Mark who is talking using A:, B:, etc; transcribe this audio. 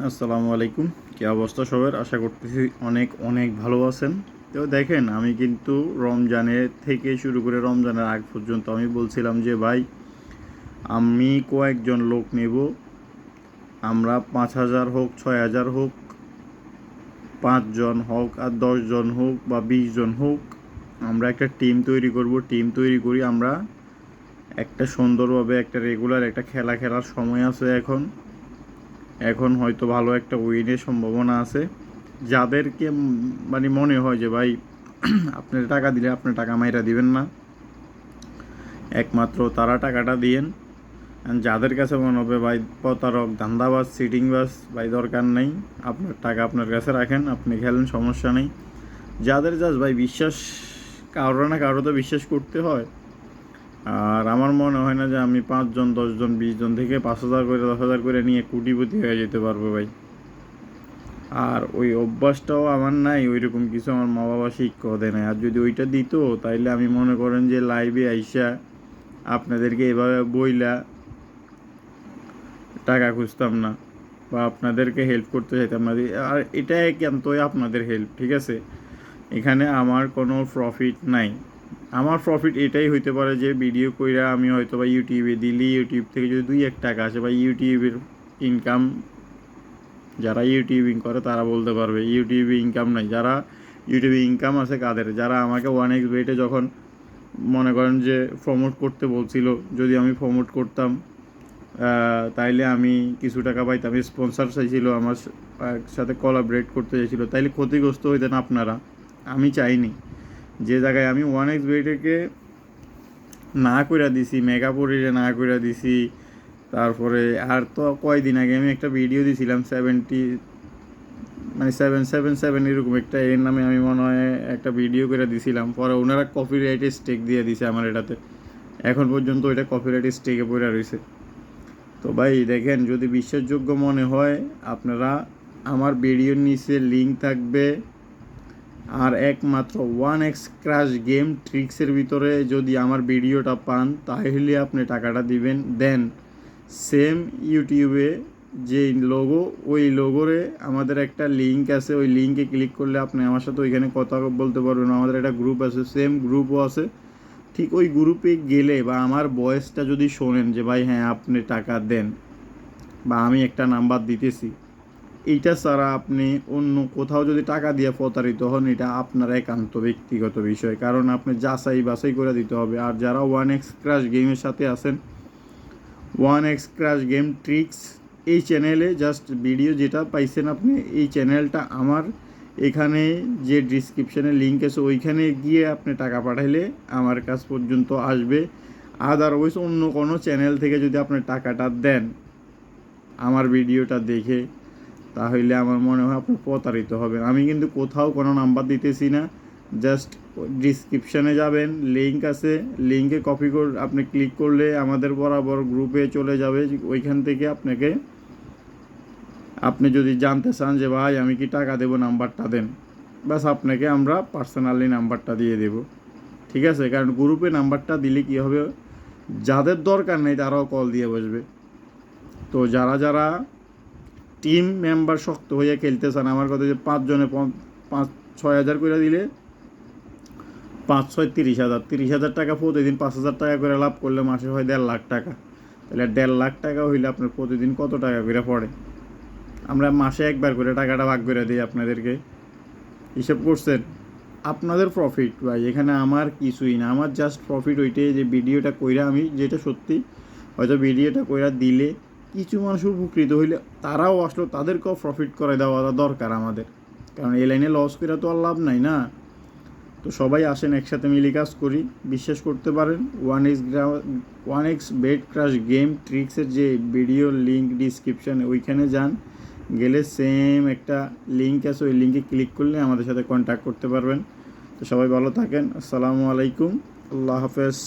A: আসসালামু আলাইকুম। কি অবস্থা সবার? আশা করতেছি অনেক অনেক ভালো আছেন। তো দেখেন, আমি কিন্তু রমজানের থেকে শুরু করে রমজানের আগ পর্যন্ত আমি বলছিলাম যে ভাই, আমি কয়েকজন লোক নেব। আমরা 5,000 হোক, 6,000 হোক, 5 জন হোক, আর 10 জন হোক বা 20 জন হোক, আমরা একটা টিম তৈরি করব। টিম তৈরি করি আমরা একটা সুন্দরভাবে একটা রেগুলার একটা খেলা খেলার সময় আছে এখন। এখন হয়তো ভালো একটা উইনের সম্ভাবনা আছে। যাদেরকে মানে মনে হয় যে ভাই আপনার টাকা দিলে আপনি টাকা মাইরা দিবেন না, একমাত্র তারা টাকাটা দিয়েন। আর যাদের কাছে মনে হবে ভাই প্রতারক, ধান্দাবাজ, সিটিংবাজ, ভাই দরকার নেই, আপনার টাকা আপনার কাছে রাখেন, আপনি খেলেন, সমস্যা নেই। যাদের জাস্ট ভাই বিশ্বাস, কারো না কারো তো বিশ্বাস করতে হয়। আর আমার মনে হয় না যে আমি 5 জন, 10 জন, 20 জন থেকে 5,000 করে, 10,000 করে নিয়ে কোটিপতি হয়ে যেতে পারবো ভাই। আর ওই অভ্যাসটাও আমার নাই, ওই রকম কিছু আমার মা বাবা শিক্ষা দেয় নাই। আর যদি ওইটা দিত তাইলে আমি মনে করেন যে লাইভে আইসা আপনাদেরকে এভাবে বইলা টাকা খুঁজতাম না, বা আপনাদেরকে হেল্প করতে চাইতাম না। আর এটা একান্তই আপনাদের হেল্প, ঠিক আছে? এখানে আমার কোনো প্রফিট নাই। আমার প্রফিট এটাই হইতে পারে যে ভিডিও কইরা আমি হয়তো বা ইউটিউবে দিলি, ইউটিউব থেকে যদি 2-1 টাকা আসে, বা ইউটিউবের ইনকাম, যারা ইউটিউবিং করে তারা বলতে পারবে ইউটিউবে ইনকাম নাই। যারা ইউটিউবে ইনকাম আছে কাদের? যারা আমাকে 1xBet যখন মনে করেন যে প্রমোট করতে বলছিল, যদি আমি প্রমোট করতাম তাইলে আমি কিছু টাকা পাইতাম। স্পন্সর চাইছিল আমার সাথে কোলাবরেট করতে চাইছিল, তাইলে ক্ষতিগ্রস্ত হইতেন আপনারা। আমি চাইনি। যে জায়গায় আমি 1xBetকে না কইরা দিছি, মেগাপুরিরে না কইরা দিছি। তারপরে আর তো কয়দিন আগে আমি একটা ভিডিও দিছিলাম 777 এরকম একটা এর নামে, আমি মনে হয় একটা ভিডিও করে দিছিলাম। পরে ওনারা কপিরাইটের স্টেক দিয়ে দিছে আমার এটাতে। এখন পর্যন্ত ওইটা কপিরাইটের স্টেকে পড়ে রয়েছে। তো ভাই দেখেন, যদি বিশ্বাসযোগ্য মনে হয় আপনারা, আমার ভিডিওর নিচে লিঙ্ক থাকবে। আর একমাত্র 1x ক্রাশ গেম ট্রিক্সের ভিতরে যদি আমার ভিডিওটা পান তাহলে আপনি টাকাটা দিবেন। দেন সেম ইউটিউবে যে লোগো, ওই লোগোরে আমাদের একটা লিঙ্ক আছে, ওই লিঙ্কে ক্লিক করলে আপনি আমার সাথে ওইখানে কথা বলতে পারবেন। আমাদের একটা গ্রুপ আছে, সেম গ্রুপও আছে। ঠিক ওই গ্রুপে গেলে বা আমার ভয়েসটা যদি শোনেন যে ভাই হ্যাঁ আপনি টাকা দেন, বা আমি একটা নাম্বার দিতেছি, এইটা ছাড়া আপনি অন্য কোথাও যদি টাকা দিয়ে প্রতারিত হন, এটা আপনার একান্ত ব্যক্তিগত বিষয়। কারণ আপনি যাচাই বাছাই করে দিতে হবে। আর যারা 1x ক্রাশ গেমের সাথে আছেন, 1x ক্রাশ গেম ট্রিক্স এই চ্যানেলে জাস্ট ভিডিও যেটা পাইছেন আপনি, এই চ্যানেলটা আমার এখানে যে ডিসক্রিপশানে লিঙ্ক আছে ওইখানে গিয়ে আপনি টাকা পাঠাইলে আমার কাছ পর্যন্ত আসবে। আদারওয়াইজ অন্য কোনো চ্যানেল থেকে যদি আপনি টাকাটা দেন আমার ভিডিওটা দেখে, তাহলে আমার মনে হয় আপনি প্রতারিত হবেন। আমি কিন্তু কোথাও কোনো নাম্বার দিতেছি না। জাস্ট ডিসক্রিপশানে যাবেন, লিঙ্ক আছে, লিঙ্কে কপি করে আপনি ক্লিক করলে আমাদের বরাবর গ্রুপে চলে যাবে। ওইখান থেকে আপনাকে, আপনি যদি জানতে চান যে ভাই আমি কি টাকা দেবো, নাম্বারটা দেন, বাস আপনাকে আমরা পার্সোনালি নাম্বারটা দিয়ে দেব, ঠিক আছে? কারণ গ্রুপে নাম্বারটা দিলে কী হবে, যাদের দরকার নেই তারাও কল দিয়ে বসবে। তো যারা যারা টিম মেম্বার শক্ত হয়ে খেলতে চান, আমার কথা যে 5 জনে 5-6 হাজার করে দিলে, 5-6 30,000, 30,000 টাকা প্রতিদিন 5,000 টাকা করে লাভ করলে মাসে হয় 1.5 লাখ টাকা। তাহলে 1.5 লাখ টাকা হইলে আপনার প্রতিদিন কত টাকা করে পড়ে? আমরা মাসে একবার করে টাকাটা ভাগ করে দিই আপনাদেরকে। হিসেব করছেন? আপনাদের প্রফিট ভাই, এখানে আমার কিছুই না। আমার জাস্ট প্রফিট ওইটাই যে ভিডিওটা কইরা আমি, যেটা সত্যি, হয়তো ভিডিওটা কইরা দিলে কিছু মানুষ উপকৃত হইলে তারাও আসলো, তাদেরকেও প্রফিট করে দেওয়া দরকার আমাদের। কারণ এই লাইনে লস করে তো আর লাভ নাই না। তো সবাই আসেন, একসাথে মিলে কাজ করি। বিশ্বাস করতে পারেন, 1x বেট ক্রাশ গেম ট্রিক্সের যে ভিডিও লিঙ্ক ডিসক্রিপশানে ওইখানে যান, গেলে সেম একটা লিঙ্ক আছে, ওই লিঙ্কে ক্লিক করলে আমাদের সাথে কন্ট্যাক্ট করতে পারবেন। তো সবাই ভালো থাকেন। আসসালামু আলাইকুম, আল্লাহ হাফেজ।